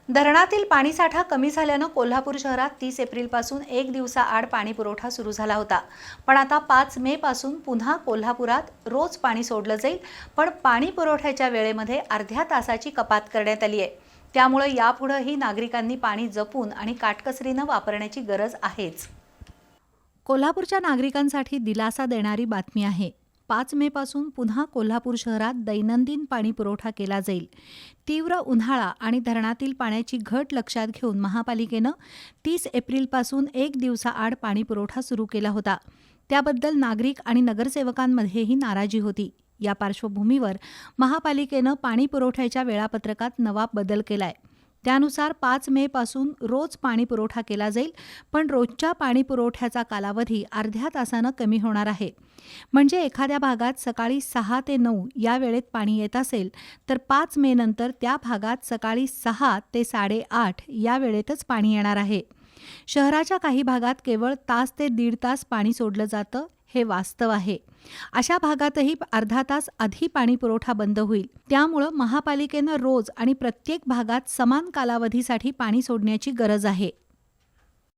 धरणातील पाणीसाठा कमी झाल्यानं कोल्हापूर शहरात 30 एप्रिलपासून एक दिवसाआड पाणी पुरवठा सुरू झाला होता। पण आता 5 मे पासून पुन्हा कोल्हापुरात रोज पाणी सोडलं जाईल, पण पाणी पुरवठ्याच्या वेळेमध्ये अर्ध्या तासाची कपात करण्यात आली आहे। त्यामुळे यापुढेही नागरिकांनी पाणी जपून आणि काटकसरीने वापरण्याची गरज आहेच। कोल्हापूरच्या नागरिकांसाठी दिलासा देणारी बातमी आहे। 5 मे पासून पुन्हा कोल्हापूर शहरात दैनंदिन पाणी पुरवठा केला जाईल। तीव्र उन्हाळा आणि धरणातील पाण्याची घट लक्षात घेऊन महापालिकेनं 30 एप्रिलपासून एक दिवसाआड पाणी पुरवठा सुरू केला होता। त्याबद्दल नागरिक आणि नगरसेवकांमध्येही नाराजी होती। या पार्श्वभूमीवर महापालिकेनं पाणी पुरवठ्याच्या वेळापत्रकात नवा बदल केलाय। त्यानुसार 5 मे पासून रोज पाणी पुरवठा केला जाईल, पण रोजच्या पाणी पुरवठ्याचा कालावधी अर्ध्या तासानं कमी होणार आहे। म्हणजे एखाद्या भागात सकाळी 6 ते 9 या वेळेत पाणी येत असेल, तर 5 मे नंतर त्या भागात सकाळी 6 ते 8:30 या वेळेतच पाणी येणार आहे। शहराच्या काही भागात केवळ तास ते दीड तास पाणी सोडलं जातं, हे वास्तव आहे। अशा भागातही अर्धा तास आधी पाणी पुरवठा बंद होईल। त्यामुळे महापालिकेनं रोज आणि प्रत्येक भागात समान कालावधीसाठी पाणी सोडण्याची गरज आहे।